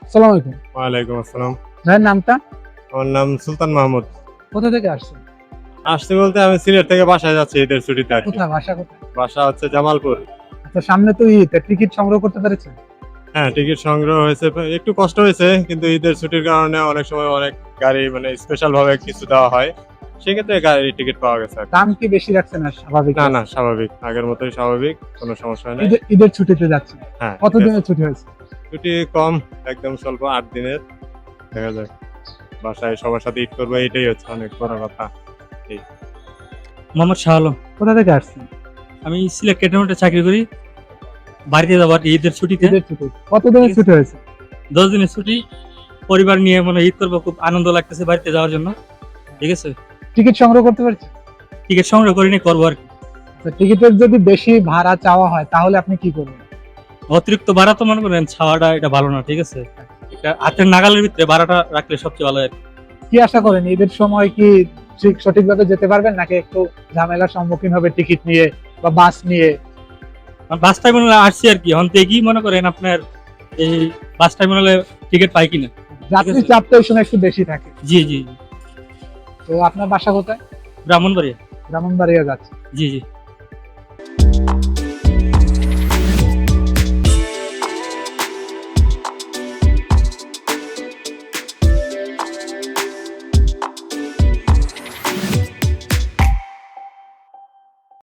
আসসালামু আলাইকুম। ওয়ালাইকুম আসসালাম। ভাইয়ের নামটা? আমার নাম সুলতান মাহমুদ। কোথা থেকে আসছেন? আসছি বলতে আমি সিলেট থেকে বাসায় যাচ্ছি ঈদের ছুটিতে আরকি। কোথায় বাসা কোথায়? বাসা হচ্ছে জামালপুর। আচ্ছা সামনে তো ঈদ, টিকিট সংগ্রহ করতে পেরেছেন? হ্যাঁ, টিকিট সংগ্রহ হয়েছে। একটু কষ্ট হয়েছে কিন্তু ঈদের ছুটির কারণে অনেক সময় অনেক গাড়ি মানে স্পেশাল ভাবে কিছু দেওয়া হয়। সেক্ষেত্রে গাড়ির টিকিট পাওয়া গেছে আরকি। দাম কি বেশি রাখছেন না স্বাভাবিক? না স্বাভাবিক। আগের মতোই স্বাভাবিক। কোনো সমস্যা নাই। ঈদের ছুটিতে যাচ্ছেন। হ্যাঁ, ঈদের কতদিনের ছুটি হয়েছে? ছুটি কম, একদম স্বল্প ৮ দিনের। দেখা যাক। বাসায় সবার সাথে ঈদ করবো এটাই হচ্ছে অনেক বড় কথা। এই। মোহাম্মদ শাহ আলম। কোথা থেকে আসছেন? আমি সিলেট ক্যান্টনমেন্টে চাকরি করি। বাড়িতে যাবার ঈদের ছুটিতে ঈদের ছুটি। কতদিনের ছুটি হয়েছে? 10 দিনের ছুটি। পরিবার নিয়ে মনে হয় ঈদ করবো, খুব আনন্দ লাগতেছে বাড়িতে যাওয়ার জন্য। ঠিক আছে, টিকিট সংগ্রহ করতে পেরেছেন? টিকিট সংগ্রহ করিনি, করবো আর কি। আচ্ছা, টিকিটের যদি বেশি ভাড়া চাওয়া হয় তাহলে আপনি কি করবেন? অতিরিক্ত ভাড়া তো মনে করেন ছাওয়াটা এটা ভালো না, ঠিক আছে। এটা হাতের নাগালের ভিতরে ভাড়াটা রাখলে সবচেয়ে ভালো আর কি। কি আশা করেন ঈদের সময় কি সঠিকভাবে যেতে পারবেন নাকি একটু ঝামেলার সম্মুখীন হবে টিকিট নিয়ে বা বাস নিয়ে? বাস টাইম হলে আসছি আর কি, হন থেকে মনে করেন আপনার এই বাস টাইম হলে টিকিট পাই কিনা। যাত্রী চাপ তো এই সময় একটু বেশি থাকে। জি জি। তো আপনার বাসা কোথায়? ব্রাহ্মণবাড়িয়া। ব্রাহ্মণবাড়িয়া যাচ্ছে। জি জি।